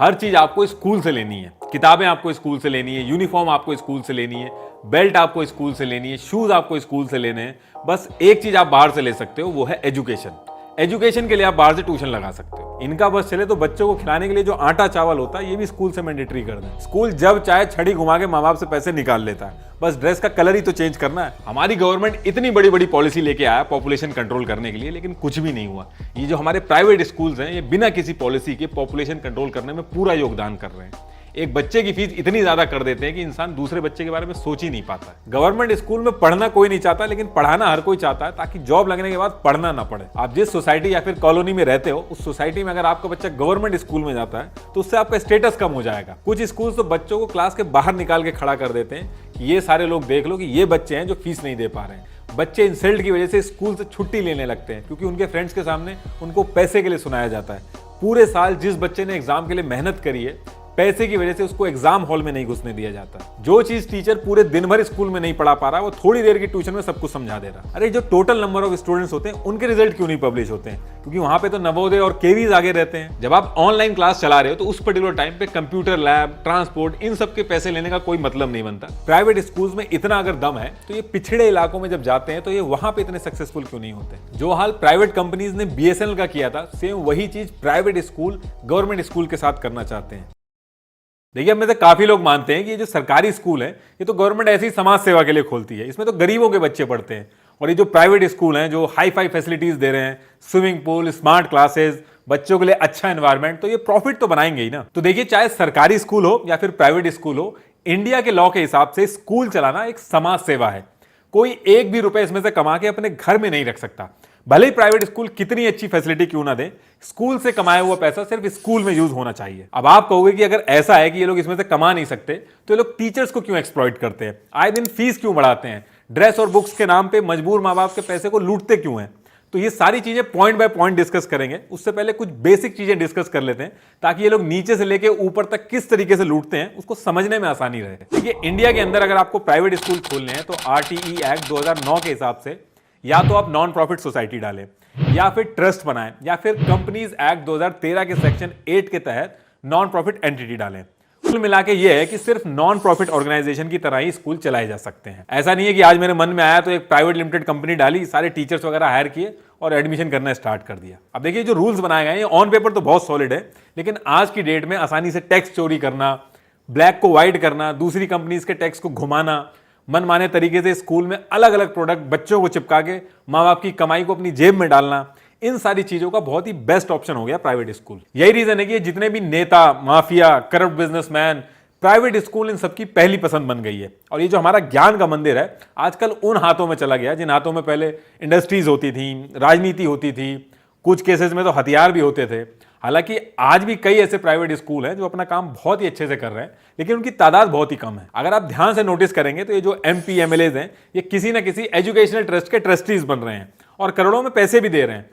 हर चीज आपको स्कूल से लेनी है। किताबें आपको स्कूल से लेनी है, यूनिफॉर्म आपको स्कूल से लेनी है, बेल्ट आपको स्कूल से लेनी है, शूज आपको स्कूल से लेने हैं। बस एक चीज आप बाहर से ले सकते हो, वो है एजुकेशन। एजुकेशन के लिए आप बाहर से ट्यूशन लगा सकते हो। इनका बस चले तो बच्चों को खिलाने के लिए जो आटा चावल होता है ये भी स्कूल से मैंडेटरी कर दें। स्कूल जब चाहे छड़ी घुमा के माँ बाप से पैसे निकाल लेता है, बस ड्रेस का कलर ही तो चेंज करना है। हमारी गवर्नमेंट इतनी बड़ी बड़ी पॉलिसी लेके आया पॉपुलेशन कंट्रोल करने के लिए, लेकिन कुछ भी नहीं हुआ। ये जो हमारे प्राइवेट स्कूल्स हैं ये बिना किसी पॉलिसी के पॉपुलेशन कंट्रोल करने में पूरा योगदान कर रहे हैं। एक बच्चे की फीस इतनी ज्यादा कर देते हैं कि इंसान दूसरे बच्चे के बारे में सोच ही नहीं पाता। गवर्नमेंट स्कूल में पढ़ना कोई नहीं चाहता, लेकिन पढ़ाना हर कोई चाहता है, ताकि जॉब लगने के बाद पढ़ना ना पड़े। आप जिस सोसाइटी या फिर कॉलोनी में रहते हो, उस सोसाइटी में अगर आपका बच्चा गवर्नमेंट स्कूल में जाता है तो उससे आपका स्टेटस कम हो जाएगा। कुछ स्कूल तो बच्चों को क्लास के बाहर निकाल के खड़ा कर देते हैं कि ये सारे लोग देख लो कि ये बच्चे हैं जो फीस नहीं दे पा रहे हैं। बच्चे इंसल्ट की वजह से स्कूल से छुट्टी लेने लगते हैं, क्योंकि उनके फ्रेंड्स के सामने उनको पैसे के लिए सुनाया जाता है। पूरे साल जिस बच्चे ने एग्जाम के लिए मेहनत करी है, पैसे की वजह से उसको एग्जाम हॉल में नहीं घुसने दिया जाता। जो चीज टीचर पूरे दिन भर स्कूल में नहीं पढ़ा पा रहा, वो थोड़ी देर की ट्यूशन में सब कुछ समझा दे रहा। अरे जो टोटल नंबर ऑफ स्टूडेंट्स होते हैं उनके रिजल्ट क्यों नहीं पब्लिश होते हैं? क्योंकि वहां पे तो नवोदय और केवीज आगे रहते हैं। जब आप ऑनलाइन क्लास चला रहे हो तो उस पर्टिकुलर टाइम पे कंप्यूटर लैब, ट्रांसपोर्ट, इन सब के पैसे लेने का कोई मतलब नहीं बनता। प्राइवेट स्कूल्स में इतना अगर दम है तो ये पिछड़े इलाकों में जब जाते हैं तो ये वहां पे इतने सक्सेसफुल क्यों नहीं होते? जो हाल प्राइवेट कंपनीज ने BSNL का किया था, सेम वही चीज प्राइवेट स्कूल गवर्नमेंट स्कूल के साथ करना चाहते हैं। देखिए, अब में से काफी लोग मानते हैं कि ये जो सरकारी स्कूल है ये तो गवर्नमेंट ऐसी ही समाज सेवा के लिए खोलती है, इसमें तो गरीबों के बच्चे पढ़ते हैं। और ये जो प्राइवेट स्कूल हैं जो हाई फाई फैसिलिटीज दे रहे हैं, स्विमिंग पूल, स्मार्ट क्लासेस, बच्चों के लिए अच्छा एनवायरनमेंट, तो ये प्रॉफिट तो बनाएंगे ही ना। तो देखिए, चाहे सरकारी स्कूल हो या फिर प्राइवेट स्कूल हो, इंडिया के लॉ के हिसाब से स्कूल चलाना एक समाज सेवा है। कोई एक भी रुपए इसमें से कमा के अपने घर में नहीं रख सकता। भले ही प्राइवेट स्कूल कितनी अच्छी फैसिलिटी क्यों ना दे, स्कूल से कमाया हुआ पैसा सिर्फ स्कूल में यूज होना चाहिए। अब आप कहोगे कि अगर ऐसा है कि ये लोग इसमें से कमा नहीं सकते तो ये लोग टीचर्स को क्यों एक्सप्लॉइट करते हैं, आए दिन फीस क्यों बढ़ाते हैं, ड्रेस और बुक्स के नाम पे मजबूर माँ बाप के पैसे को लूटते क्यों हैं? तो ये सारी चीजें पॉइंट बाय पॉइंट डिस्कस करेंगे। उससे पहले कुछ बेसिक चीजें डिस्कस कर लेते हैं, ताकि ये लोग नीचे से लेके ऊपर तक किस तरीके से लूटते हैं उसको समझने में आसानी रहे। देखिए, इंडिया के अंदर अगर आपको प्राइवेट स्कूल खोलने हैं तो RTE एक्ट 2009 के हिसाब से या तो आप नॉन प्रॉफिट सोसाइटी डालें, या फिर ट्रस्ट बनाएं, या फिर कंपनीज एक्ट 2013 के सेक्शन 8 के तहत नॉन प्रॉफिट एंटिटी डालें। कुल मिला के ये है कि सिर्फ नॉन प्रॉफिट ऑर्गेनाइजेशन की तरह ही स्कूल चलाए जा सकते हैं। ऐसा नहीं है कि आज मेरे मन में आया तो एक प्राइवेट लिमिटेड कंपनी डाली, सारे टीचर्स वगैरह हायर किए और एडमिशन करना स्टार्ट कर दिया। अब देखिए, जो रूल्स बनाए गए हैं ऑन पेपर तो बहुत सॉलिड है, लेकिन आज की डेट में आसानी से टैक्स चोरी करना, ब्लैक को व्हाइट करना, दूसरी कंपनीज के टैक्स को घुमाना, मनमाने तरीके से स्कूल में अलग अलग प्रोडक्ट बच्चों को चिपका के माँ बाप की कमाई को अपनी जेब में डालना, इन सारी चीजों का बहुत ही बेस्ट ऑप्शन हो गया प्राइवेट स्कूल। यही रीजन है कि जितने भी नेता, mafia, corrupt businessman, private school इन सबकी पहली पसंद बन गई है। और ये जो हमारा ज्ञान का मंदिर है आजकल उन हाथों में चला गया जिन हाथों में पहले इंडस्ट्रीज होती थी, राजनीति होती थी, कुछ केसेस में तो हथियार भी होते थे। हालांकि आज भी कई ऐसे प्राइवेट स्कूल हैं जो अपना काम बहुत ही अच्छे से कर रहे हैं, लेकिन उनकी तादाद बहुत ही कम है। अगर आप ध्यान से नोटिस करेंगे तो ये जो MP MLAs हैं ये किसी ना किसी एजुकेशनल ट्रस्ट के ट्रस्टीज बन रहे हैं और करोड़ों में पैसे भी दे रहे हैं।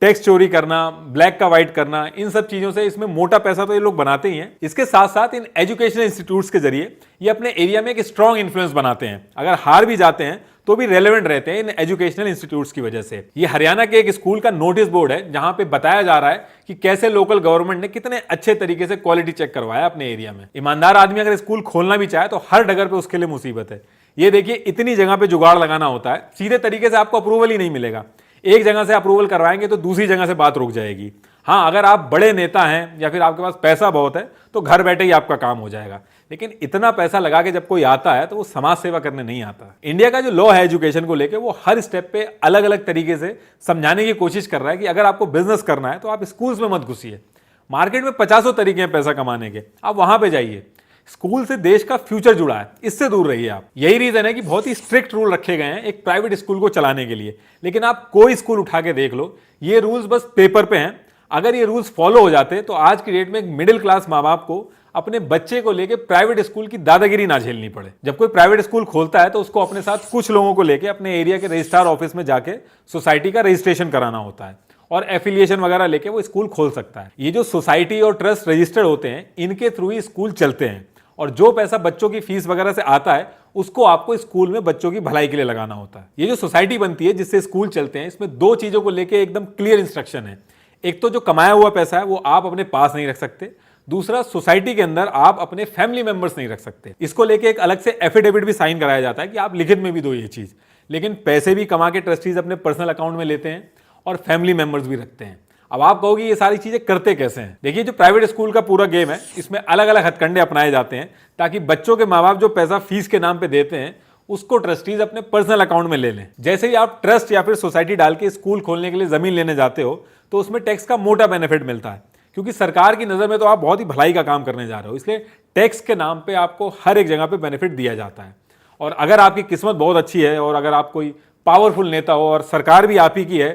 टैक्स चोरी करना, ब्लैक का व्हाइट करना, इन सब चीजों से इसमें मोटा पैसा तो ये लोग बनाते ही हैं। इसके साथ साथ इन एजुकेशनल इंस्टीट्यूट्स के जरिए ये अपने एरिया में एक स्ट्रॉन्ग इन्फ्लुएंस बनाते हैं। अगर हार भी जाते हैं तो भी रेलेवेंट रहते हैं इन एजुकेशनल इंस्टीट्यूट्स की वजह से। ये हरियाणा के एक स्कूल का नोटिस बोर्ड है जहां पे बताया जा रहा है कि कैसे लोकल गवर्नमेंट ने कितने अच्छे तरीके से क्वालिटी चेक करवाया अपने एरिया में। ईमानदार आदमी अगर स्कूल खोलना भी चाहे तो हर डगर पे उसके लिए मुसीबत है। ये देखिए, इतनी जगह पे जुगाड़ लगाना होता है, सीधे तरीके से आपको अप्रूवल ही नहीं मिलेगा। एक जगह से अप्रूवल करवाएंगे तो दूसरी जगह से बात रुक जाएगी। हाँ, अगर आप बड़े नेता हैं या फिर आपके पास पैसा बहुत है तो घर बैठे ही आपका काम हो जाएगा, लेकिन इतना पैसा लगा के जब कोई आता है तो वो समाज सेवा करने नहीं आता। इंडिया का जो लॉ है एजुकेशन को लेके, वो हर स्टेप पे अलग अलग तरीके से समझाने की कोशिश कर रहा है कि अगर आपको बिजनेस करना है तो आप स्कूल्स में मत घुसिए। मार्केट में 50 तरीके हैं पैसा कमाने के, आप वहां पे जाइए। स्कूल से देश का फ्यूचर जुड़ा है, इससे दूर रहिए आप। यही रीजन है कि बहुत ही स्ट्रिक्ट रूल रखे गए हैं एक प्राइवेट स्कूल को चलाने के लिए। लेकिन आप कोई स्कूल उठा के देख लो, ये रूल्स बस पेपर पे हैं। अगर ये रूल्स फॉलो हो जाते तो आज की डेट में एक मिडिल क्लास माँ बाप को अपने बच्चे को लेके प्राइवेट स्कूल की दादागिरी ना झेलनी पड़े। जब कोई प्राइवेट स्कूल खोलता है तो उसको अपने साथ कुछ लोगों को लेके अपने एरिया के रजिस्ट्रार ऑफिस में जाके सोसाइटी का रजिस्ट्रेशन कराना होता है और एफिलिएशन वगैरह लेके वो स्कूल खोल सकता है। ये जो सोसाइटी और ट्रस्ट रजिस्टर्ड होते हैं, इनके थ्रू ही स्कूल चलते हैं और जो पैसा बच्चों की फीस वगैरह से आता है उसको आपको स्कूल में बच्चों की भलाई के लिए लगाना होता है। ये जो सोसाइटी बनती है जिससे स्कूल चलते हैं, इसमें दो चीजों को लेके एकदम क्लियर इंस्ट्रक्शन है। एक तो जो कमाया हुआ पैसा है वो आप अपने पास नहीं रख सकते, दूसरा, सोसाइटी के अंदर आप अपने फैमिली मेंबर्स नहीं रख सकते। इसको लेके एक अलग से एफिडेविट भी साइन कराया जाता है कि आप लिखित में भी दो ये चीज। लेकिन पैसे भी कमा के ट्रस्टीज अपने पर्सनल अकाउंट में लेते हैं और फैमिली मेंबर्स भी रखते हैं। अब आप कहोगे ये सारी चीजें करते कैसे हैं? देखिए, जो प्राइवेट स्कूल का पूरा गेम है, इसमें अलग अलग हथकंडे अपनाए जाते हैं ताकि बच्चों के माँ बाप जो पैसा फीस के नाम पे देते हैं उसको ट्रस्टीज अपने पर्सनल अकाउंट में ले लें। जैसे ही आप ट्रस्ट या फिर सोसाइटी डाल के स्कूल खोलने के लिए जमीन लेने जाते हो तो उसमें टैक्स का मोटा बेनिफिट मिलता है, क्योंकि सरकार की नजर में तो आप बहुत ही भलाई का काम करने जा रहे हो, इसलिए टैक्स के नाम पे आपको हर एक जगह पे बेनिफिट दिया जाता है। और अगर आपकी किस्मत बहुत अच्छी है और अगर आप कोई पावरफुल नेता हो और सरकार भी आप ही की है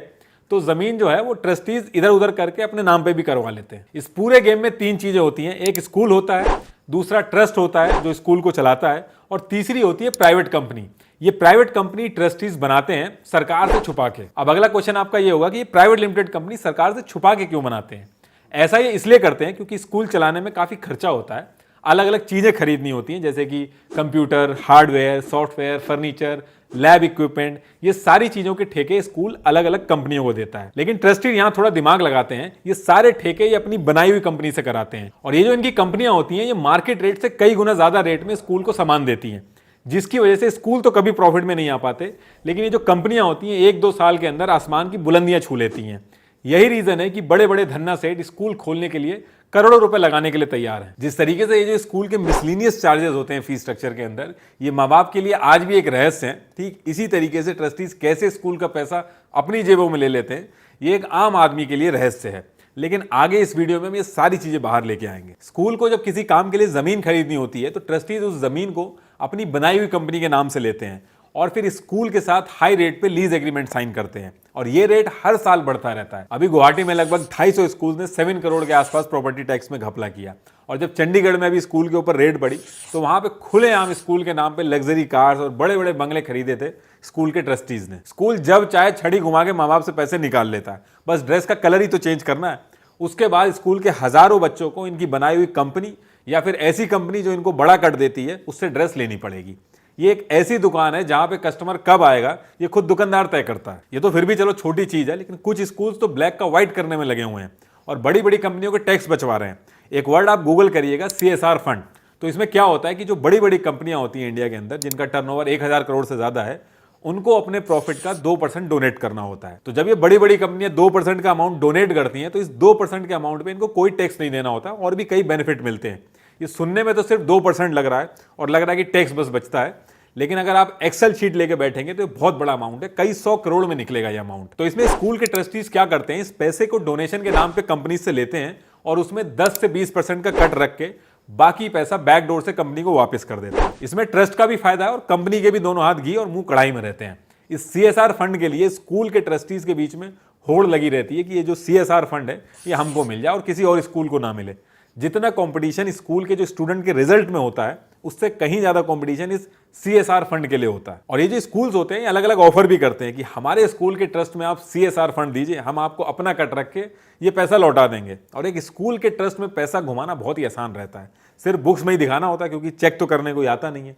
तो जमीन जो है वो ट्रस्टीज इधर उधर करके अपने नाम पे भी करवा लेते हैं। इस पूरे गेम में तीन चीजें होती हैं, एक स्कूल होता है, दूसरा ट्रस्ट होता है जो स्कूल को चलाता है, और तीसरी होती है प्राइवेट कंपनी। ये प्राइवेट कंपनी ट्रस्टीज बनाते हैं सरकार से छुपा के। अब अगला क्वेश्चन आपका ये होगा कि ये प्राइवेट लिमिटेड कंपनी सरकार से छुपा के क्यों बनाते हैं? ऐसा ये इसलिए करते हैं क्योंकि स्कूल चलाने में काफी खर्चा होता है, अलग अलग चीजें खरीदनी होती हैं जैसे कि computer, hardware, software, furniture, lab equipment, ये सारी चीजों के ठेके स्कूल अलग अलग कंपनियों को देता है। लेकिन ट्रस्टी यहां थोड़ा दिमाग लगाते हैं, ये सारे ठेके ये अपनी बनाई हुई कंपनी से कराते हैं और ये जो इनकी कंपनियां होती हैं ये मार्केट रेट से कई गुना ज्यादा रेट में स्कूल को सामान देती हैं, जिसकी वजह से स्कूल तो कभी प्रॉफिट में नहीं आ पाते, लेकिन ये जो कंपनियां होती हैं 1-2 साल के अंदर आसमान की बुलंदियां छू लेती हैं। यही रीजन है कि बड़े बड़े धन्ना सेठ स्कूल खोलने के लिए करोड़ों रुपए लगाने के लिए तैयार हैं। जिस तरीके से ये जो स्कूल के मिसलिनियस चार्जेस होते हैं फीस स्ट्रक्चर के अंदर, ये माँ बाप के लिए आज भी एक रहस्य है। ठीक इसी तरीके से ट्रस्टीज कैसे स्कूल का पैसा अपनी जेबों में ले लेते हैं, ये एक आम आदमी के लिए रहस्य है। लेकिन आगे इस वीडियो में हम ये सारी चीजें बाहर लेके आएंगे। स्कूल को जब किसी काम के लिए जमीन खरीदनी होती है तो ट्रस्टीज उस जमीन को अपनी बनाई हुई कंपनी के नाम से लेते हैं और फिर स्कूल के साथ हाई रेट पे लीज एग्रीमेंट साइन करते हैं और ये रेट हर साल बढ़ता रहता है। अभी गुवाहाटी में लगभग 250 स्कूल ने 7 करोड़ के आसपास प्रॉपर्टी टैक्स में घपला किया और जब चंडीगढ़ में अभी स्कूल के ऊपर रेट बढ़ी तो वहां पे खुलेआम स्कूल के नाम पे लग्जरी कार्स और बड़े बड़े बंगले खरीदे थे स्कूल के ट्रस्टीज ने। स्कूल जब चाहे छड़ी घुमा के माँ बाप से पैसे निकाल लेता है, बस ड्रेस का कलर ही तो चेंज करना है। उसके बाद स्कूल के हजारों बच्चों को इनकी बनाई हुई कंपनी या फिर ऐसी कंपनी जो इनको बड़ा कट देती है उससे ड्रेस लेनी पड़ेगी। ये एक ऐसी दुकान है जहां पे कस्टमर कब आएगा ये खुद दुकानदार तय करता है। ये तो फिर भी चलो छोटी चीज है, लेकिन कुछ स्कूल्स तो ब्लैक का व्हाइट करने में लगे हुए हैं और बड़ी बड़ी कंपनियों के टैक्स बचवा रहे हैं। एक वर्ड आप गूगल करिएगा, CSR फंड। तो इसमें क्या होता है कि जो बड़ी बड़ी कंपनियां होती हैं इंडिया के अंदर जिनका टर्नओवर 1000 करोड़ से ज्यादा है, उनको अपने प्रॉफिट का 2% डोनेट करना होता है। तो जब ये बड़ी बड़ी कंपनियां 2% का अमाउंट डोनेट करती हैं तो इस 2% के अमाउंट पे इनको कोई टैक्स नहीं देना होता और भी कई बेनिफिट मिलते हैं। ये सुनने में तो सिर्फ 2% लग रहा है और लग रहा है कि टैक्स बस बचता है, लेकिन अगर आप एक्सेल शीट लेके बैठेंगे तो बहुत बड़ा अमाउंट है, कई 100 करोड़ में निकलेगा ये अमाउंट। तो इसमें स्कूल के ट्रस्टीज क्या करते हैं, इस पैसे को डोनेशन के नाम पे कंपनी से लेते हैं और उसमें 10 से 20% का कट रख के बाकी पैसा बैकडोर से कंपनी को वापस कर देते हैं। इसमें ट्रस्ट का भी फायदा है और कंपनी के भी दोनों हाथ घी और मुंह कढ़ाई में रहते हैं। इस CSR फंड के लिए स्कूल के ट्रस्टीज के बीच में होड़ लगी रहती है कि ये जो CSR फंड है ये हमको मिल जाए और किसी और स्कूल को ना मिले। जितना कंपटीशन स्कूल के जो स्टूडेंट के रिजल्ट में होता है उससे कहीं ज्यादा कंपटीशन इस CSR फंड के लिए होता है। और ये जो स्कूल्स होते हैं ये अलग अलग ऑफर भी करते हैं कि हमारे स्कूल के ट्रस्ट में आप CSR फंड दीजिए, हम आपको अपना कट रख के ये पैसा लौटा देंगे। और एक स्कूल के ट्रस्ट में पैसा घुमाना बहुत ही आसान रहता है, सिर्फ बुक्स में ही दिखाना होता है क्योंकि चेक तो करने कोई आता नहीं है।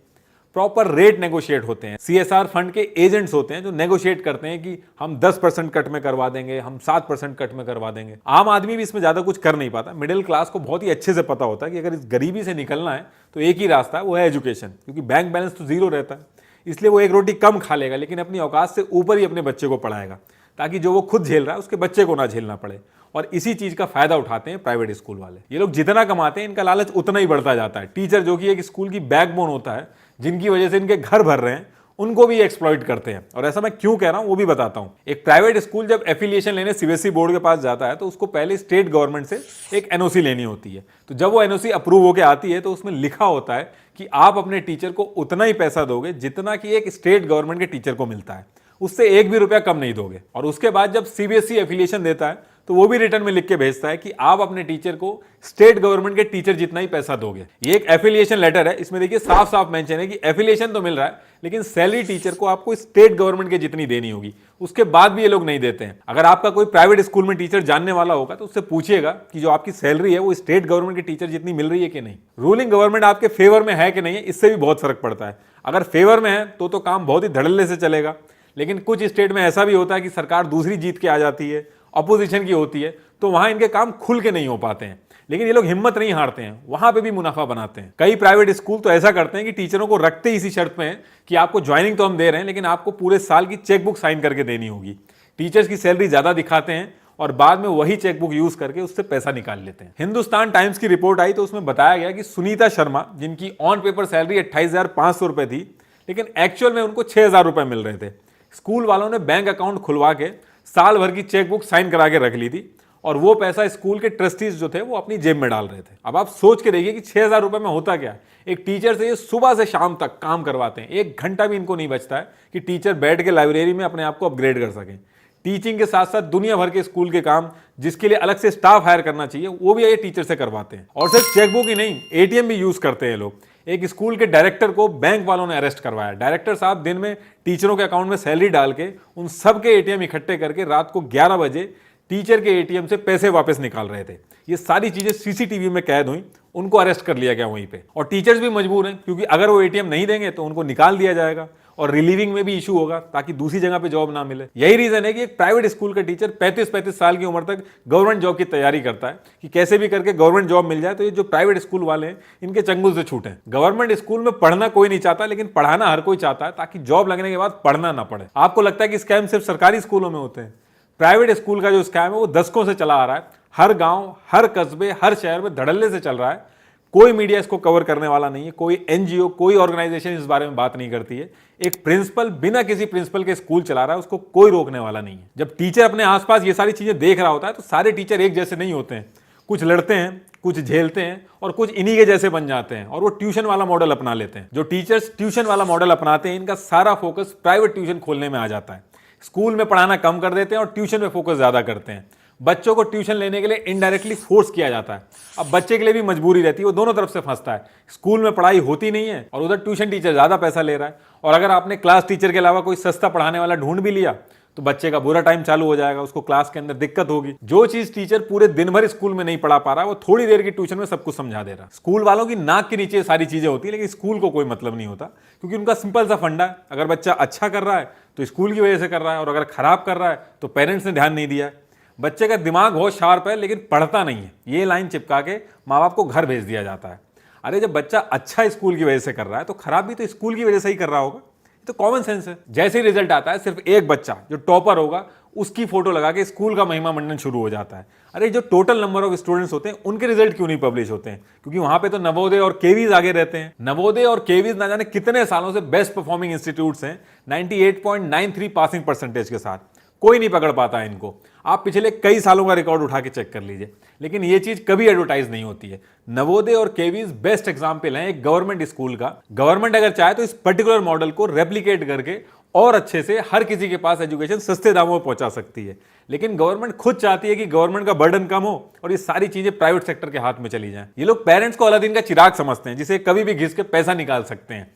प्रॉपर रेट नेगोशिएट होते हैं। CSR फंड के एजेंट्स होते हैं जो नेगोशिएट करते हैं कि हम 10% कट में करवा देंगे, हम 7% कट में करवा देंगे। आम आदमी भी इसमें ज्यादा कुछ कर नहीं पाता। मिडिल क्लास को बहुत ही अच्छे से पता होता है कि अगर इस गरीबी से निकलना है तो एक ही रास्ता है, वो है एजुकेशन, क्योंकि बैंक बैलेंस तो जीरो रहता है। इसलिए वो एक रोटी कम खा लेगा लेकिन अपनी औकात से ऊपर ही अपने बच्चे को पढ़ाएगा ताकि जो वो खुद झेल रहा है उसके बच्चे को ना झेलना पड़े। और इसी चीज का फायदा उठाते हैं प्राइवेट स्कूल वाले। ये लोग जितना कमाते हैं इनका लालच उतना ही बढ़ता जाता है। टीचर जो कि एक स्कूल की बैकबोन होता है, जिनकी वजह से इनके घर भर रहे हैं, उनको भी एक्सप्लॉइट करते हैं। और ऐसा मैं क्यों कह रहा हूं वो भी बताता हूं। एक प्राइवेट स्कूल जब एफिलिएशन लेने CBSE बोर्ड के पास जाता है तो उसको पहले स्टेट गवर्नमेंट से एक NOC लेनी होती है। तो जब वो NOC अप्रूव होकर आती है तो उसमें लिखा होता है कि आप अपने टीचर को उतना ही पैसा दोगे जितना कि एक स्टेट गवर्नमेंट के टीचर को मिलता है, उससे एक भी रुपया कम नहीं दोगे। और उसके बाद जब CBSE एफिलिएशन देता है तो वो भी रिटर्न में लिख के भेजता है कि आप अपने टीचर को स्टेट गवर्नमेंट के टीचर जितना ही पैसा दोगे। ये एक एफिलिएशन लेटर है, इसमें देखिए साफ साफ मेंशन है कि एफिलिएशन तो मिल रहा है लेकिन सैलरी टीचर को आपको स्टेट गवर्नमेंट के जितनी देनी होगी। उसके बाद भी ये लोग नहीं देते हैं। अगर आपका कोई प्राइवेट स्कूल में टीचर जानने वाला होगा तो उससे पूछिएगा कि जो आपकी सैलरी है वो स्टेट गवर्नमेंट के टीचर जितनी मिल रही है कि नहीं। रूलिंग गवर्नमेंट आपके फेवर में है कि नहीं है, इससे भी बहुत फर्क पड़ता है। अगर फेवर में है तो काम बहुत ही धड़ल्ले से चलेगा, लेकिन कुछ स्टेट में ऐसा भी होता है कि सरकार दूसरी जीत के आ जाती है, अपोजिशन की होती है, तो वहां इनके काम खुल के नहीं हो पाते हैं। लेकिन ये लोग हिम्मत नहीं हारते हैं, वहां पे भी मुनाफा बनाते हैं। कई प्राइवेट स्कूल तो ऐसा करते हैं कि टीचरों को रखते ही इसी शर्त पे हैं कि आपको ज्वाइनिंग तो हम दे रहे हैं, लेकिन आपको पूरे साल की चेकबुक साइन करके देनी होगी। टीचर्स की सैलरी ज्यादा दिखाते हैं और बाद में वही चेकबुक यूज करके उससे पैसा निकाल लेते हैं। हिंदुस्तान टाइम्स की रिपोर्ट आई तो उसमें बताया गया कि सुनीता शर्मा, जिनकी ऑन पेपर सैलरी 28,500 रुपए थी, लेकिन एक्चुअल में उनको 6,000 रुपए मिल रहे थे। स्कूल वालों ने बैंक अकाउंट खुलवा के साल भर की चेकबुक साइन करा के रख ली थी और वो पैसा स्कूल के ट्रस्टीज जो थे वो अपनी जेब में डाल रहे थे। अब आप सोच के देखिए कि 6,000 रुपए में होता क्या। एक टीचर से ये सुबह से शाम तक काम करवाते हैं, 1 घंटा भी इनको नहीं बचता है कि टीचर बैठ के लाइब्रेरी में अपने आप को अपग्रेड कर सकें। टीचिंग के साथ साथ दुनिया भर के स्कूल के काम जिसके लिए अलग से स्टाफ हायर करना चाहिए, वो भी ये टीचर से करवाते हैं। और सिर्फ चेकबुक ही नहीं, एटीएम भी यूज करते हैं लोग। एक स्कूल के डायरेक्टर को बैंक वालों ने अरेस्ट करवाया। डायरेक्टर साहब दिन में टीचरों के अकाउंट में सैलरी डाल के उन सब के एटीएम इकट्ठे करके रात को 11 बजे टीचर के एटीएम से पैसे वापस निकाल रहे थे। ये सारी चीजें सीसीटीवी में कैद हुई, उनको अरेस्ट कर लिया गया वहीं पे। और टीचर्स भी मजबूर हैं, क्योंकि अगर वो एटीएम नहीं देंगे तो उनको निकाल दिया जाएगा और रिलीविंग में भी इशू होगा ताकि दूसरी जगह पे जॉब ना मिले। यही रीजन है कि एक प्राइवेट स्कूल का टीचर 35-35 साल की उम्र तक गवर्नमेंट जॉब की तैयारी करता है कि कैसे भी करके गवर्नमेंट जॉब मिल जाए। तो ये जो प्राइवेट स्कूल वाले हैं, इनके चंगुल से छूटे। गवर्नमेंट स्कूल में पढ़ना कोई नहीं चाहता, लेकिन पढ़ाना हर कोई चाहता है ताकि जॉब लगने के बाद पढ़ना ना पड़े। आपको लगता है कि स्कैम सिर्फ सरकारी स्कूलों में होते हैं? प्राइवेट स्कूल का जो स्कैम है वो दशकों से चला आ रहा है। हर गांव, हर कस्बे, हर शहर में धड़ल्ले से चल रहा है। कोई मीडिया इसको कवर करने वाला नहीं है, कोई एनजीओ, कोई ऑर्गेनाइजेशन इस बारे में बात नहीं करती है। एक प्रिंसिपल बिना किसी प्रिंसिपल के स्कूल चला रहा है, उसको कोई रोकने वाला नहीं है। जब टीचर अपने आसपास ये सारी चीजें देख रहा होता है तो सारे टीचर एक जैसे नहीं होते हैं। कुछ लड़ते हैं, कुछ झेलते हैं और कुछ इन्हीं के जैसे बन जाते हैं और वो ट्यूशन वाला मॉडल अपना लेते हैं। जो टीचर्स ट्यूशन वाला मॉडल अपनाते हैं, इनका सारा फोकस प्राइवेट ट्यूशन खोलने में आ जाता है। स्कूल में पढ़ाना कम कर देते हैं और ट्यूशन में फोकस ज्यादा करते हैं। बच्चों को ट्यूशन लेने के लिए इनडायरेक्टली फोर्स किया जाता है। अब बच्चे के लिए भी मजबूरी रहती है, वो दोनों तरफ से फंसता है। स्कूल में पढ़ाई होती नहीं है और उधर ट्यूशन टीचर ज्यादा पैसा ले रहा है। और अगर आपने क्लास टीचर के अलावा कोई सस्ता पढ़ाने वाला ढूंढ भी लिया तो बच्चे का बुरा टाइम चालू हो जाएगा, उसको क्लास के अंदर दिक्कत होगी। जो चीज टीचर पूरे दिन भर स्कूल में नहीं पढ़ा पा रहा, वो थोड़ी देर की ट्यूशन में सब कुछ समझा दे रहा। स्कूल वालों की नाक के नीचे सारी चीजें होती है, लेकिन स्कूल को कोई मतलब नहीं होता, क्योंकि उनका सिंपल सा फंडा है। अगर बच्चा अच्छा कर रहा है तो स्कूल की वजह से कर रहा है, और अगर खराब कर रहा है तो पेरेंट्स ने ध्यान नहीं दिया। बच्चे का दिमाग बहुत शार्प है लेकिन पढ़ता नहीं है, ये लाइन चिपका के माँ बाप को घर भेज दिया जाता है। अरे जब बच्चा अच्छा स्कूल की वजह से कर रहा है तो खराब भी तो स्कूल की वजह से ही कर रहा होगा। तो कॉमन सेंस है। जैसे ही रिजल्ट आता है, सिर्फ एक बच्चा जो टॉपर होगा उसकी फोटो लगा के स्कूल का महिमा मंडन शुरू हो जाता है। अरे जो टोटल नंबर ऑफ स्टूडेंट्स होते हैं उनके रिजल्ट क्यों नहीं पब्लिश होते हैं? क्योंकि वहां पे तो नवोदय और केवीज आगे रहते हैं। नवोदय और केवीज ना जाने कितने सालों से बेस्ट परफॉर्मिंग इंस्टीट्यूट्स हैं, 98.93 पासिंग परसेंटेज के साथ। कोई नहीं पकड़ पाता है इनको। आप पिछले कई सालों का रिकॉर्ड उठा के चेक कर लीजिए, लेकिन ये चीज कभी एडवर्टाइज नहीं होती है। नवोदय और केवीज बेस्ट एग्जाम्पल हैं एक गवर्नमेंट स्कूल का। गवर्नमेंट अगर चाहे तो इस पर्टिकुलर मॉडल को रेप्लिकेट करके और अच्छे से हर किसी के पास एजुकेशन सस्ते दामों में पहुंचा सकती है। लेकिन गवर्नमेंट खुद चाहती है कि गवर्नमेंट का बर्डन कम हो और ये सारी चीजें प्राइवेट सेक्टर के हाथ में चली जाएं। ये लोग पेरेंट्स को अलादीन का चिराग समझते हैं, जिसे कभी भी घिस के पैसा निकाल सकते हैं।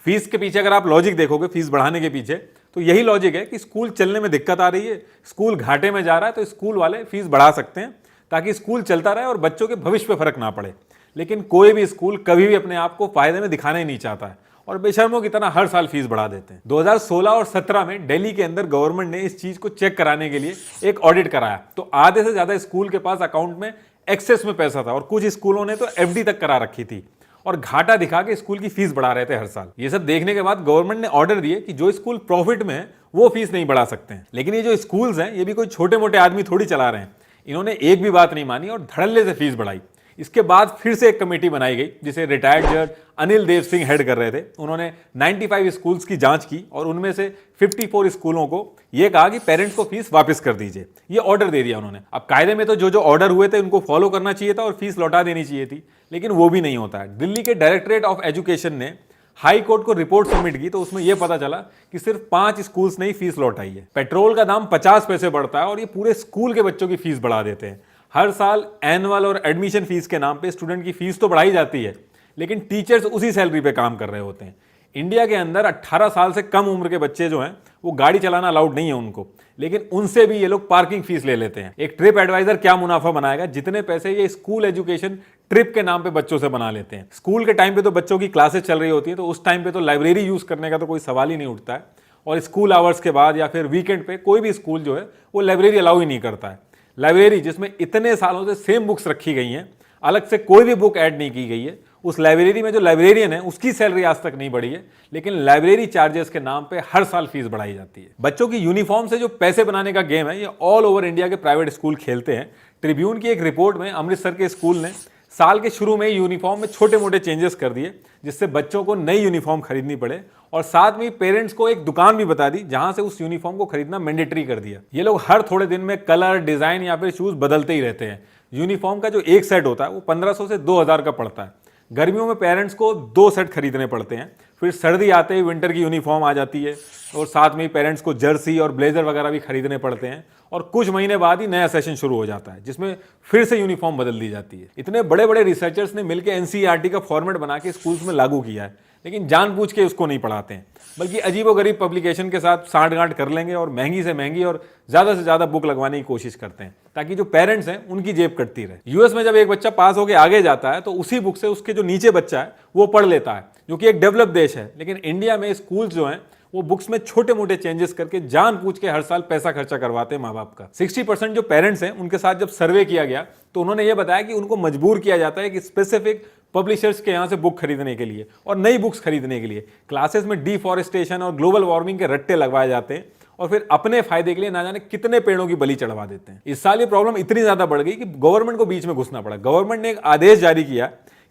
फीस के पीछे अगर आप लॉजिक देखोगे, फीस बढ़ाने के पीछे, तो यही लॉजिक है कि स्कूल चलने में दिक्कत आ रही है, स्कूल घाटे में जा रहा है, तो स्कूल वाले फीस बढ़ा सकते हैं ताकि स्कूल चलता रहे और बच्चों के भविष्य पे फर्क ना पड़े। लेकिन कोई भी स्कूल कभी भी अपने आप को फायदे में दिखाना ही नहीं चाहता है और बेशर्मों की तरह हर साल फीस बढ़ा देते हैं। 2016 और 17 में दिल्ली के अंदर गवर्नमेंट ने इस चीज को चेक कराने के लिए एक ऑडिट कराया, तो आधे से ज्यादा स्कूल के पास अकाउंट में एक्सेस में पैसा था और कुछ स्कूलों ने तो एफडी तक करा रखी थी और घाटा दिखा के स्कूल की फीस बढ़ा रहे थे हर साल। ये सब देखने के बाद गवर्नमेंट ने ऑर्डर दिए कि जो स्कूल प्रॉफिट में है वो फीस नहीं बढ़ा सकते हैं। लेकिन ये जो स्कूल्स हैं, ये भी कोई छोटे मोटे आदमी थोड़ी चला रहे हैं। इन्होंने एक भी बात नहीं मानी और धड़ल्ले से फीस बढ़ाई। इसके बाद फिर से एक कमेटी बनाई गई जिसे रिटायर्ड जज अनिल देव सिंह हेड कर रहे थे। उन्होंने 95 स्कूल्स की जांच की और उनमें से 54 स्कूलों को यह कहा कि पेरेंट्स को फीस वापस कर दीजिए। ये ऑर्डर दे दिया उन्होंने। अब कायदे में तो जो जो ऑर्डर हुए थे उनको फॉलो करना चाहिए था और फीस लौटा देनी चाहिए थी, लेकिन वो भी नहीं होता है। दिल्ली के डायरेक्टरेट ऑफ एजुकेशन ने हाई कोर्ट को रिपोर्ट सबमिट की तो उसमें यह पता चला कि सिर्फ 5 स्कूल्स ने ही फीस लौटाई है। पेट्रोल का दाम 50 पैसे बढ़ता है और ये पूरे स्कूल के बच्चों की फीस बढ़ा देते हैं। हर साल एनुअल और एडमिशन फीस के नाम पे स्टूडेंट की फीस तो बढ़ाई जाती है, लेकिन टीचर्स उसी सैलरी पे काम कर रहे होते हैं। इंडिया के अंदर 18 साल से कम उम्र के बच्चे जो हैं वो गाड़ी चलाना अलाउड नहीं है उनको, लेकिन उनसे भी ये लोग पार्किंग फीस ले लेते हैं। एक ट्रिप एडवाइजर क्या मुनाफा बनाएगा जितने पैसे ये स्कूल एजुकेशन ट्रिप के नाम पे बच्चों से बना लेते हैं। स्कूल के टाइम पे तो बच्चों की क्लासेस चल रही होती है, तो उस टाइम पे तो लाइब्रेरी यूज करने का तो कोई सवाल ही नहीं उठता है, और स्कूल आवर्स के बाद या फिर वीकेंड पे कोई भी स्कूल जो है वो लाइब्रेरी अलाउ ही नहीं करता है। लाइब्रेरी जिसमें इतने सालों से सेम बुक्स रखी गई हैं, अलग से कोई भी बुक ऐड नहीं की गई है। उस लाइब्रेरी में जो लाइब्रेरियन है उसकी सैलरी आज तक नहीं बढ़ी है, लेकिन लाइब्रेरी चार्जेस के नाम पे हर साल फीस बढ़ाई जाती है। बच्चों की यूनिफॉर्म से जो पैसे बनाने का गेम है ये ऑल ओवर इंडिया के प्राइवेट स्कूल खेलते हैं। ट्रिब्यून की एक रिपोर्ट में अमृतसर के स्कूल ने साल के शुरू में यूनिफॉर्म में छोटे मोटे चेंजेस कर दिए, जिससे बच्चों को नई यूनिफॉर्म खरीदनी पड़े, और साथ में पेरेंट्स को एक दुकान भी बता दी जहां से उस यूनिफॉर्म को खरीदना मैंडेटरी कर दिया। ये लोग हर थोड़े दिन में कलर, डिजाइन या फिर शूज बदलते ही रहते हैं। यूनिफॉर्म का जो एक सेट होता है वो 1500 से 2000 का पड़ता है। गर्मियों में पेरेंट्स को 2 सेट खरीदने पड़ते हैं। फिर सर्दी आते ही विंटर की यूनिफॉर्म आ जाती है, और साथ में पेरेंट्स को जर्सी और ब्लेजर वगैरह भी खरीदने पड़ते हैं, और कुछ महीने बाद ही नया सेशन शुरू हो जाता है जिसमें फिर से यूनिफॉर्म बदल दी जाती है। इतने बड़े बड़े रिसर्चर्स ने मिलकर एनसीईआरटी का फॉर्मेट बना के स्कूल्स में लागू किया है, लेकिन जानबूझ के उसको नहीं पढ़ाते हैं, बल्कि अजीबोगरीब पब्लिकेशन के साथ सांठगांठ कर लेंगे और महंगी से महंगी और ज्यादा से ज्यादा बुक लगवाने की कोशिश करते हैं, ताकि जो पेरेंट्स हैं उनकी जेब कटती रहे। यूएस में जब एक बच्चा पास होकर आगे जाता है तो उसी बुक से उसके जो नीचे बच्चा है वो पढ़ लेता है, जो कि एक डेवलप देश है। लेकिन इंडिया में स्कूल जो हैं वो बुक्स में छोटे मोटे चेंजेस करके जानबूझ के हर साल पैसा खर्चा करवाते हैं माँ बाप का। 60% जो पेरेंट्स हैं उनके साथ जब सर्वे किया गया तो उन्होंने ये बताया कि उनको मजबूर किया जाता है कि स्पेसिफिक पब्लिशर्स के यहाँ से बुक खरीदने के लिए और नई बुक्स खरीदने के लिए क्लासेस में डिफॉरेस्टेशन और ग्लोबल वार्मिंग के रट्टे लगवाए जाते हैं, और फिर अपने फायदे के लिए ना जाने कितने पेड़ों की बलि चढ़वा देते हैं। इस साल ये प्रॉब्लम इतनी ज्यादा बढ़ गई कि गवर्नमेंट को बीच में घुसना पड़ा। गवर्नमेंट ने एक आदेश जारी किया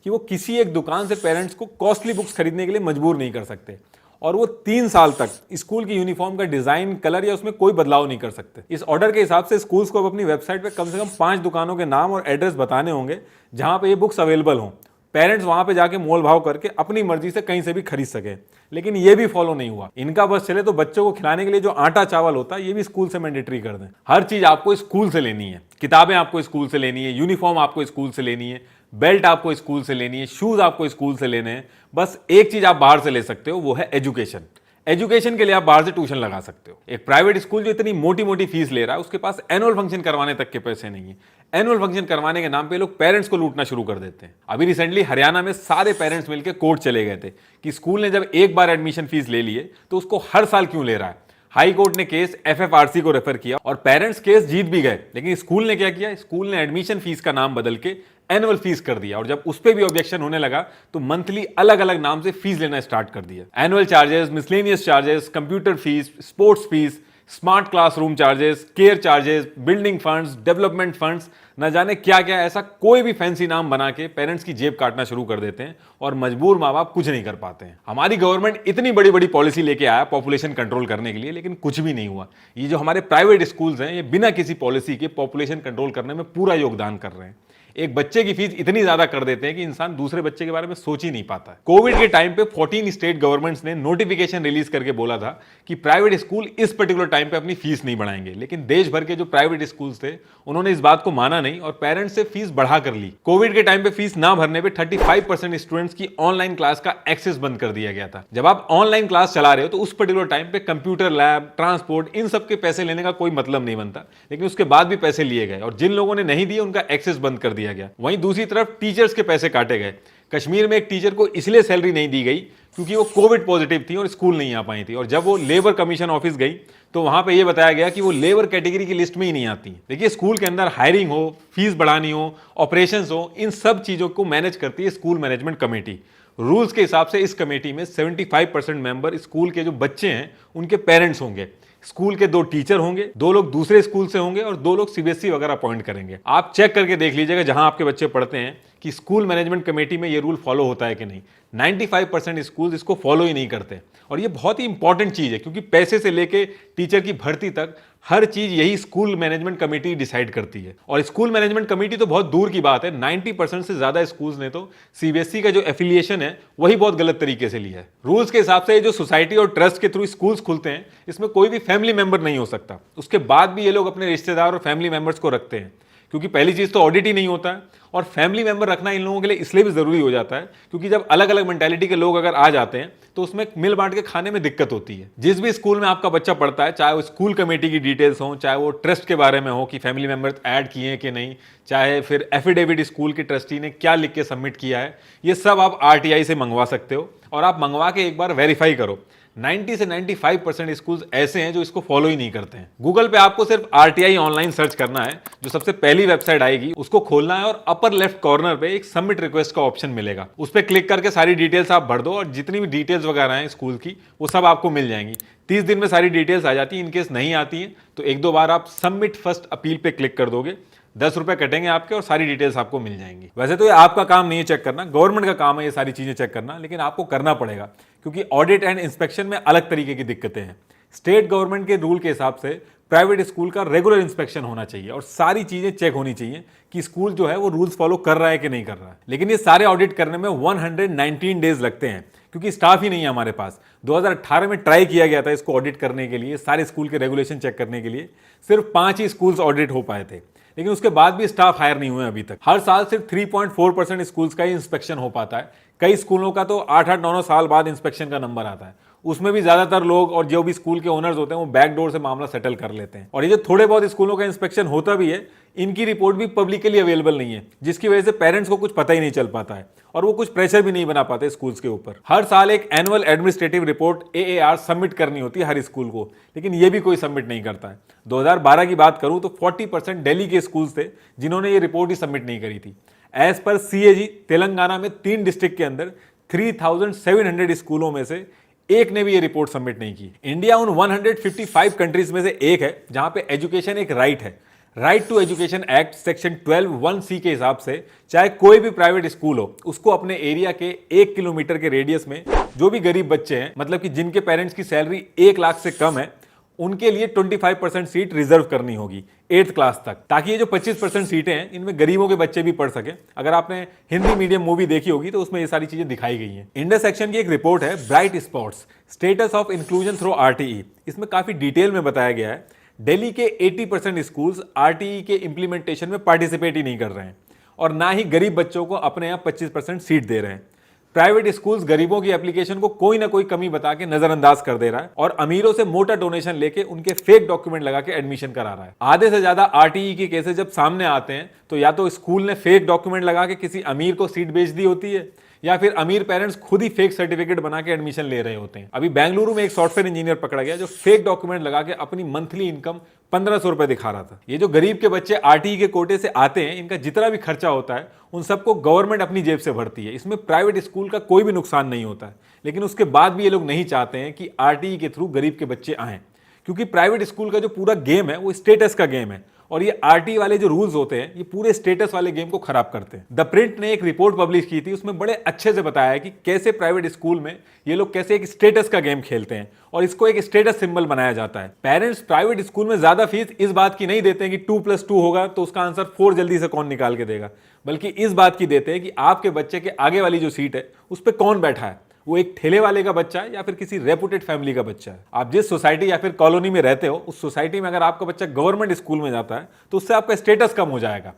कि वो किसी एक दुकान से पेरेंट्स को कॉस्टली बुक्स खरीदने के लिए मजबूर नहीं कर सकते, और वो 3 साल तक स्कूल की यूनिफॉर्म का डिजाइन, कलर या उसमें कोई बदलाव नहीं कर सकते। इस ऑर्डर के हिसाब से स्कूल्स को अब अपनी वेबसाइट पे कम से कम 5 दुकानों के नाम और एड्रेस बताने होंगे जहां पे ये बुक्स अवेलेबल हों। पेरेंट्स वहां पे जाके मोल भाव करके अपनी मर्जी से कहीं से भी खरीद सके, लेकिन ये भी फॉलो नहीं हुआ। इनका बस चले तो बच्चों को खिलाने के लिए जो आटा चावल होता है ये भी स्कूल से मैंडेटरी कर दें। हर चीज आपको स्कूल से लेनी है, किताबें आपको स्कूल से लेनी है, यूनिफॉर्म आपको स्कूल से लेनी है, बेल्ट आपको स्कूल से लेनी है, शूज आपको स्कूल से लेने हैं। बस एक चीज आप बाहर से ले सकते हो, वो है एजुकेशन। एजुकेशन के लिए आप बाहर से ट्यूशन लगा सकते हो। एक प्राइवेट स्कूल जो इतनी मोटी मोटी फीस ले रहा है उसके पास एनुअल फंक्शन करवाने तक के पैसे नहीं है। एनुअल फंक्शन करवाने के नाम पे लोग पेरेंट्स को लूटना शुरू कर देते हैं। अभी रिसेंटली हरियाणा में सारे पेरेंट्स मिलकर कोर्ट चले गए थे कि स्कूल ने जब एक बार एडमिशन फीस ले लिए तो उसको हर साल क्यों ले रहा है। हाई कोर्ट ने केस एफएफआरसी को रेफर किया और पेरेंट्स केस जीत भी गए, लेकिन स्कूल ने क्या किया, स्कूल ने एडमिशन फीस का नाम बदल के एनुअल फीस कर दिया, और जब उस पे भी ऑब्जेक्शन होने लगा तो मंथली अलग अलग नाम से फीस लेना स्टार्ट कर दिया। Annual charges, miscellaneous charges, computer fees, sports fees, smart classroom charges, care charges, building funds, development funds, न जाने क्या क्या, ऐसा कोई भी फैंसी नाम बना के पेरेंट्स की जेब काटना शुरू कर देते हैं और मजबूर माँ बाप कुछ नहीं कर पाते हैं। हमारी गवर्नमेंट इतनी बड़ी बड़ी पॉलिसी लेके आया पॉपुलेशन कंट्रोल करने के लिए, लेकिन कुछ भी नहीं हुआ। ये जो हमारे प्राइवेट स्कूल्स हैं ये बिना किसी पॉलिसी के पॉपुलेशन कंट्रोल करने में पूरा योगदान कर रहे हैं। एक बच्चे की फीस इतनी ज्यादा कर देते हैं कि इंसान दूसरे बच्चे के बारे में सोच ही नहीं पाता है। कोविड के टाइम पे 14 स्टेट गवर्नमेंट्स ने नोटिफिकेशन रिलीज करके बोला था कि प्राइवेट स्कूल इस पर्टिकुलर टाइम पे अपनी फीस नहीं बढ़ाएंगे, लेकिन देश भर के जो प्राइवेट स्कूल्स थे उन्होंने इस बात को माना नहीं और पेरेंट्स से फीस बढ़ा कर ली। कोविड के टाइम पे फीस ना भरने पे 35% स्टूडेंट्स की ऑनलाइन क्लास का एक्सेस बंद कर दिया गया था। जब आप ऑनलाइन क्लास चला रहे हो तो उस पर्टिकुलर टाइम पे कंप्यूटर लैब, ट्रांसपोर्ट, इन सब के पैसे लेने का कोई मतलब नहीं बनता, लेकिन उसके बाद भी पैसे लिए गए और जिन लोगों ने नहीं दिए उनका एक्सेस बंद कर दिया गया। वहीं दूसरी तरफ टीचर्स के पैसे काटे गए। कश्मीर में एक टीचर को इसलिए सैलरी नहीं दी गई क्योंकि वो कोविड पॉजिटिव थी और स्कूल नहीं आ पाई थी, और जब वो लेबर कमीशन ऑफिस गई तो वहां पे ये बताया गया कि वो लेबर कैटेगरी की लिस्ट में ही नहीं आती। देखिए, स्कूल के अंदर हायरिंग हो, फीस बढ़ानी हो, ऑपरेशंस हो, इन सब चीजों को मैनेज करती है स्कूल मैनेजमेंट कमेटी। रूल्स के हिसाब से इस कमेटी में 75% मेंबर स्कूल के जो बच्चे हैं उनके पेरेंट्स होंगे। स्कूल के 2 टीचर होंगे, 2 लोग दूसरे स्कूल से होंगे और 2 लोग सीबीएसई वगैरह अपॉइंट करेंगे। आप चेक करके देख लीजिएगा जहां आपके बच्चे पढ़ते हैं कि स्कूल मैनेजमेंट कमेटी में ये रूल फॉलो होता है कि नहीं। 95% स्कूल इसको फॉलो ही नहीं करते, और ये बहुत ही इंपॉर्टेंट चीज है क्योंकि पैसे से लेके टीचर की भर्ती तक हर चीज यही स्कूल मैनेजमेंट कमेटी डिसाइड करती है। और स्कूल मैनेजमेंट कमेटी तो बहुत दूर की बात है, 90% से ज्यादा स्कूल्स ने तो सीबीएसई का जो एफिलिएशन है वही बहुत गलत तरीके से लिया है। रूल्स के हिसाब से जो सोसाइटी और ट्रस्ट के थ्रू स्कूल्स खुलते हैं इसमें कोई भी फैमिली मेंबर नहीं हो सकता। उसके बाद भी ये लोग अपने रिश्तेदार और फैमिली मेंबर्स को रखते हैं, क्योंकि पहली चीज तो ऑडिट ही नहीं होता है, और फैमिली मेंबर रखना इन लोगों के लिए इसलिए भी जरूरी हो जाता है क्योंकि जब अलग अलग मेंटालिटी के लोग अगर आ जाते हैं तो उसमें मिल बांट के खाने में दिक्कत होती है। जिस भी स्कूल में आपका बच्चा पढ़ता है, चाहे वो स्कूल कमेटी की डिटेल्स हो, चाहे वो ट्रस्ट के बारे में हो कि फैमिली मेंबर्स ऐड किए हैं कि नहीं, चाहे फिर एफिडेविट स्कूल के ट्रस्टी ने क्या लिख के सबमिट किया है, ये सब आप आरटीआई से मंगवा सकते हो और आप मंगवा के एक बार वेरीफाई करो। 90 से 95% स्कूल्स ऐसे हैं जो इसको फॉलो ही नहीं करते हैं। गूगल पे आपको सिर्फ आरटीआई ऑनलाइन सर्च करना है, जो सबसे पहली वेबसाइट आएगी उसको खोलना है और अपर लेफ्ट कॉर्नर पे एक सबमिट रिक्वेस्ट का ऑप्शन मिलेगा। उस पर क्लिक करके सारी डिटेल्स आप भर दो और जितनी भी डिटेल्स वगैरह हैं स्कूल की वो सब आपको मिल जाएंगी। 30 दिन में सारी डिटेल्स आ जाती है। इनकेस नहीं आती है तो एक दो बार आप सबमिट फर्स्ट अपील पे क्लिक कर दोगे, 10 रुपए कटेंगे आपके और सारी डिटेल्स आपको मिल जाएंगी। वैसे तो ये आपका काम नहीं है चेक करना, गवर्नमेंट का काम है ये सारी चीजें चेक करना, लेकिन आपको करना पड़ेगा क्योंकि ऑडिट एंड इंस्पेक्शन में अलग तरीके की दिक्कतें हैं। स्टेट गवर्नमेंट के रूल के हिसाब से प्राइवेट स्कूल का रेगुलर इंस्पेक्शन होना चाहिए और सारी चीजें चेक होनी चाहिए कि स्कूल जो है वो रूल्स फॉलो कर रहा है कि नहीं कर रहा है। लेकिन ये सारे ऑडिट करने में 119 डेज लगते हैं क्योंकि स्टाफ ही नहीं है हमारे पास। 2018 में ट्राई किया गया था इसको ऑडिट करने के लिए, सारे स्कूल के रेगुलेशन चेक करने के लिए, सिर्फ 5 ही स्कूल्स ऑडिट हो पाए थे, लेकिन उसके बाद भी स्टाफ हायर नहीं हुए अभी तक। हर साल सिर्फ 3.4% स्कूल्स का ही इंस्पेक्शन हो पाता है। कई स्कूलों का तो 8-8, 9 साल बाद इंस्पेक्शन का नंबर आता है। उसमें भी ज्यादातर लोग और जो भी स्कूल के ओनर्स होते हैं वो बैकडोर से मामला सेटल कर लेते हैं। और ये जो थोड़े बहुत स्कूलों का इंस्पेक्शन होता भी है, इनकी रिपोर्ट भी पब्लिकली अवेलेबल नहीं है, जिसकी वजह से पेरेंट्स को कुछ पता ही नहीं चल पाता है और वो कुछ प्रेशर भी नहीं बना पाते स्कूल्स के ऊपर। हर साल एक annual administrative report AAR submit करनी होती है हर स्कूल को, लेकिन ये भी कोई सबमिट नहीं करता है। 2012 की बात करूं तो 40% दिल्ली के स्कूल्स थे जिन्होंने ये रिपोर्ट ही सबमिट नहीं करी थी। एज पर CAG तेलंगाना में 3 डिस्ट्रिक्ट के अंदर 3700 स्कूलों में से एक ने भी ये रिपोर्ट सबमिट नहीं की। इंडिया उन 155 कंट्रीज में से एक है जहां पे एजुकेशन एक राइट है। Right to education act section 12(1)(c) के हिसाब से चाहे कोई भी प्राइवेट स्कूल हो, उसको अपने एरिया के 1 किलोमीटर के रेडियस में जो भी गरीब बच्चे हैं, मतलब कि जिनके पेरेंट्स की सैलरी 1 लाख से कम है, उनके लिए 25% सीट रिजर्व करनी होगी 8th क्लास तक, ताकि ये जो 25% सीटें हैं इनमें गरीबों के बच्चे भी पढ़ सके। अगर आपने हिंदी मीडियम मूवी देखी होगी तो उसमें ये सारी चीजें दिखाई गई हैं। इंडस एक्शन की एक रिपोर्ट है bright spots status of inclusion through RTE। इसमें काफी डिटेल में बताया गया है दिल्ली के 80% स्कूल्स RTE के इंप्लीमेंटेशन में पार्टिसिपेट ही नहीं कर रहे हैं और ना ही गरीब बच्चों को अपने यहाँ 25% सीट दे रहे हैं। प्राइवेट स्कूल्स गरीबों की एप्लीकेशन को कोई ना कोई कमी बता के नजरअंदाज कर दे रहा है और अमीरों से मोटा डोनेशन लेके उनके फेक डॉक्यूमेंट लगा के एडमिशन करा रहा है। आधे से ज्यादा RTE के केसेस जब सामने आते हैं तो या तो स्कूल ने फेक डॉक्यूमेंट लगा के किसी अमीर को सीट बेच दी होती है या फिर अमीर पेरेंट्स खुद ही फेक सर्टिफिकेट बना के एडमिशन ले रहे होते हैं। अभी बेंगलुरु में एक सॉफ्टवेयर इंजीनियर पकड़ा गया जो फेक डॉक्यूमेंट लगा के अपनी मंथली इनकम 1500 रुपए दिखा रहा था। ये जो गरीब के बच्चे RTE के कोटे से आते हैं, इनका जितना भी खर्चा होता है उन सबको गवर्नमेंट अपनी जेब से भरती है। इसमें प्राइवेट स्कूल का कोई भी नुकसान नहीं होता है, लेकिन उसके बाद भी ये लोग नहीं चाहते हैं कि RTE के थ्रू गरीब के बच्चे आएं, क्योंकि प्राइवेट स्कूल का जो पूरा गेम है वो स्टेटस का गेम है और ये RTE वाले जो रूल्स होते हैं ये पूरे स्टेटस वाले गेम को खराब करते हैं। द प्रिंट ने एक रिपोर्ट पब्लिश की थी, उसमें बड़े अच्छे से बताया है कि कैसे प्राइवेट स्कूल में ये लोग कैसे एक स्टेटस का गेम खेलते हैं और इसको एक स्टेटस सिंबल बनाया जाता है। पेरेंट्स प्राइवेट स्कूल में ज्यादा फीस इस बात की नहीं देते हैं कि 2+2 होगा तो उसका आंसर 4 जल्दी से कौन निकाल के देगा, बल्कि इस बात की देते हैं कि आपके बच्चे के आगे वाली जो सीट है उस पर कौन बैठा है, वो एक ठेले वाले का बच्चा है या फिर किसी रेपुटेड फैमिली का बच्चा है। आप जिस सोसाइटी या फिर कॉलोनी में रहते हो उस सोसाइटी में अगर आपका बच्चा गवर्नमेंट स्कूल में जाता है तो उससे आपका स्टेटस कम हो जाएगा।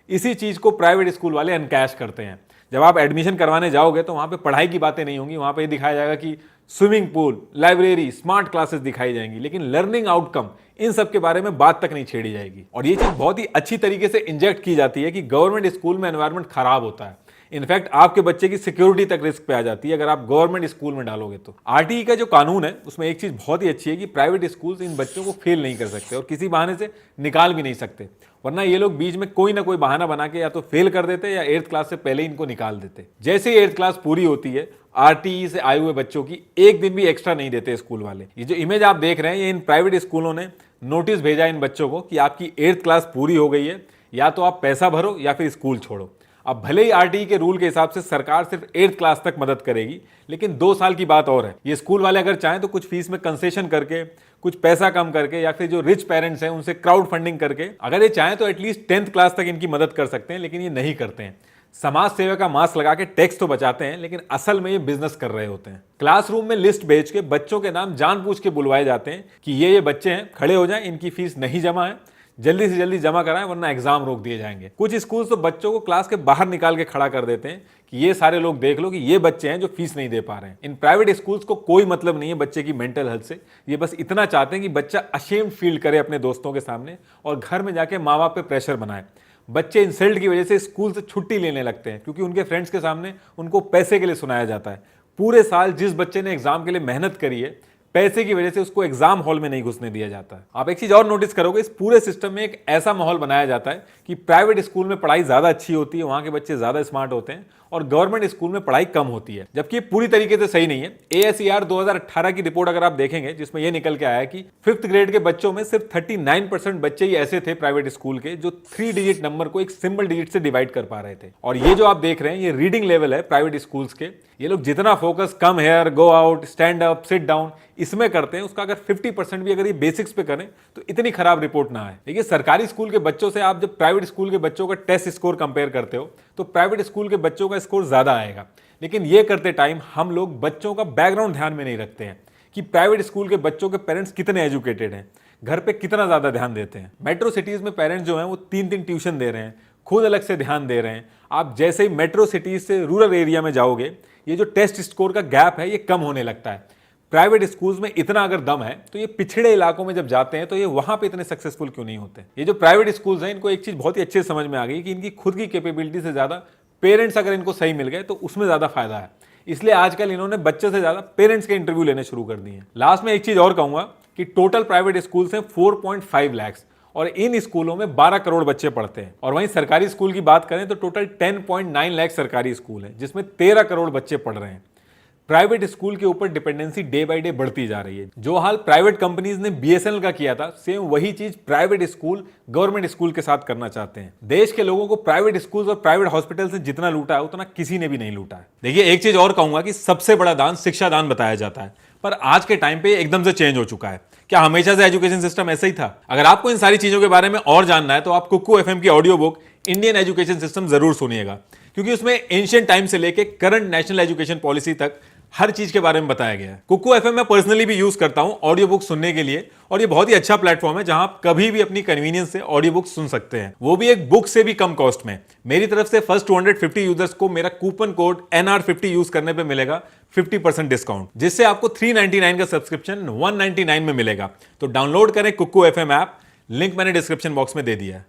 इसी चीज को प्राइवेट स्कूल वाले अनकैश करते हैं। जब आप एडमिशन करवाने जाओगे तो वहां पे पढ़ाई की बातें नहीं होंगी, वहां पे दिखाया जाएगा कि swimming pool, library, smart classes दिखाई जाएंगी, लेकिन लर्निंग आउटकम इन सब के बारे में बात तक नहीं छेड़ी जाएगी। और ये चीज बहुत ही अच्छी तरीके से इंजेक्ट की जाती है कि गवर्नमेंट स्कूल में एनवायरमेंट खराब होता है। इनफैक्ट आपके बच्चे की सिक्योरिटी तक रिस्क पे आ जाती है अगर आप गवर्नमेंट स्कूल में डालोगे तो। RTE का जो कानून है उसमें एक चीज बहुत ही अच्छी है कि प्राइवेट स्कूल्स इन बच्चों को फेल नहीं कर सकते और किसी बहाने से निकाल भी नहीं सकते, वरना ये लोग बीच में कोई ना कोई बहाना बना के या तो फेल कर देते या 8th क्लास से पहले इनको निकाल देते। जैसे ही 8th क्लास पूरी होती है RTE से आए हुए बच्चों की एक दिन भी एक्स्ट्रा नहीं देते स्कूल वाले। ये जो इमेज आप देख रहे हैं ये इन प्राइवेट स्कूलों ने नोटिस भेजा इन बच्चों को कि आपकी 8th क्लास पूरी हो गई है, या तो आप पैसा भरो या फिर स्कूल छोड़ो। अब भले ही RTE के रूल के हिसाब से सरकार सिर्फ 8th क्लास तक मदद करेगी, लेकिन 2 साल की बात और है। ये स्कूल वाले अगर चाहें तो कुछ फीस में कंसेशन करके, कुछ पैसा कम करके या फिर जो रिच पेरेंट्स हैं उनसे क्राउड फंडिंग करके अगर ये चाहें तो एटलीस्ट 10th क्लास तक इनकी मदद कर सकते हैं, लेकिन ये नहीं करते हैं। समाज सेवा का मास्क लगा के टैक्स तो बचाते हैं, लेकिन असल में ये बिजनेस कर रहे होते हैं। क्लासरूम में लिस्ट भेज के बच्चों के नाम जानबूझ के बुलवाए जाते हैं कि ये बच्चे हैं, खड़े हो जाएं, इनकी फीस नहीं जमा है, जल्दी से जल्दी जमा कराएं वरना एग्जाम रोक दिए जाएंगे। कुछ स्कूल तो बच्चों को क्लास के बाहर निकाल के खड़ा कर देते हैं कि ये सारे लोग देख लो कि ये बच्चे हैं जो फीस नहीं दे पा रहे हैं। इन प्राइवेट स्कूल्स को कोई मतलब नहीं है बच्चे की मेंटल हेल्थ से, ये बस इतना चाहते हैं कि बच्चा अशेम्ड फील करे अपने दोस्तों के सामने और घर में जाके माँ बाप पे प्रेशर बनाए। बच्चे इंसल्ट की वजह से स्कूल से छुट्टी लेने लगते हैं क्योंकि उनके फ्रेंड्स के सामने उनको पैसे के लिए सुनाया जाता है। पूरे साल जिस बच्चे ने एग्जाम के लिए मेहनत करी है, पैसे की वजह से उसको एग्जाम हॉल में नहीं घुसने दिया जाता है। आप एक चीज और नोटिस करोगे, इस पूरे सिस्टम में एक ऐसा माहौल बनाया जाता है कि प्राइवेट स्कूल में पढ़ाई ज्यादा अच्छी होती है, वहां के बच्चे ज्यादा स्मार्ट होते हैं, और गवर्नमेंट स्कूल में पढ़ाई कम होती है, जबकि ये पूरी तरीके से सही नहीं है। ASER 2018 की रिपोर्ट अगर आप देखेंगे, जिसमें यह निकल के आया है कि 5th ग्रेड के बच्चों में सिर्फ 39% बच्चे ही ऐसे थे प्राइवेट स्कूल के जो 3 डिजिट नंबर को एक सिंगल डिजिट से डिवाइड कर पा रहे थे। और ये जो आप देख रहे हैं, ये रीडिंग लेवल है प्राइवेट स्कूल्स के। ये लोग जितना focus come here, go out, stand up, sit down इसमें करते हैं, उसका अगर 50% भी अगर ये बेसिक्स पे करें तो इतनी खराब रिपोर्ट ना आए। देखिए, सरकारी स्कूल के बच्चों से आप जब प्राइवेट स्कूल के बच्चों का टेस्ट स्कोर कंपेयर करते हो तो प्राइवेट स्कूल के बच्चों का स्कोर ज्यादा आएगा। लेकिन ये करते टाइम हम लोग बच्चों का बैकग्राउंड ध्यान में नहीं रखते हैं कि प्राइवेट स्कूल के बच्चों के पेरेंट्स कितने एजुकेटेड हैं, घर पे कितना ज्यादा ध्यान देते हैं। मेट्रो सिटीज में पेरेंट्स जो हैं वो 3-3 ट्यूशन दे रहे हैं, खुद अलग से ध्यान दे रहे हैं। आप जैसे ही मेट्रो सिटीज से रूरल एरिया में जाओगे, ये जो टेस्ट स्कोर का गैप है ये कम होने लगता है। प्राइवेट स्कूल्स में इतना अगर दम है तो ये पिछड़े इलाकों में जब जाते हैं तो ये वहां पे इतने सक्सेसफुल क्यों नहीं होते। ये जो प्राइवेट स्कूल्स हैं, इनको एक चीज बहुत ही अच्छे से समझ में आ गई कि इनकी खुद की कैपेबिलिटी से ज्यादा पेरेंट्स अगर इनको सही मिल गए तो उसमें ज्यादा फायदा है। इसलिए आजकल इन्होंने बच्चों से ज्यादा पेरेंट्स के इंटरव्यू लेने शुरू कर दिए। लास्ट में एक चीज और कहूंगा कि टोटल प्राइवेट स्कूल्स हैं 4.5 लाख, और इन स्कूलों में 12 करोड़ बच्चे पढ़ते हैं। और वहीं सरकारी स्कूल की बात करें तो टोटल 10.9 लाख सरकारी स्कूल है, जिसमें 13 करोड़ बच्चे पढ़ रहे हैं। प्राइवेट स्कूल के ऊपर डिपेंडेंसी डे बाय डे बढ़ती जा रही है। जो हाल प्राइवेट कंपनीज ने BSNL का किया था, सेम वही चीज प्राइवेट स्कूल गवर्नमेंट स्कूल के साथ करना चाहते हैं। देश के लोगों को प्राइवेट स्कूल और प्राइवेट हॉस्पिटल से जितना लूटा है उतना किसी ने भी नहीं लूटा है। देखिए, एक चीज और कहूंगा कि सबसे बड़ा दान शिक्षा दान बताया जाता है, पर आज के टाइम पे एकदम से चेंज हो चुका है। क्या हमेशा से एजुकेशन सिस्टम ऐसा ही था? अगर आपको इन सारी चीजों के बारे में और जानना है तो आप कुक्कू FM की audio book Indian education system जरूर सुनिएगा, क्योंकि उसमें एंशिएंट टाइम से लेकर करंट नेशनल एजुकेशन पॉलिसी तक हर चीज के बारे में बताया गया है। कुक्कू FM मैं पर्सनली भी यूज करता हूं ऑडियो बुक सुनने के लिए, और ये बहुत ही अच्छा प्लेटफॉर्म है जहां आप कभी भी अपनी कन्वीनियंस से ऑडियो बुक सुन सकते हैं, वो भी एक बुक से भी कम कॉस्ट में। मेरी तरफ से फर्स्ट 250 यूजर्स को मेरा कूपन कोड NR50 यूज करने पे मिलेगा 50% डिस्काउंट, जिससे आपको 399 का सब्सक्रिप्शन 199 में मिलेगा। तो डाउनलोड करें कुक्कू FM ऐप, लिंक मैंने डिस्क्रिप्शन बॉक्स में दे दिया है।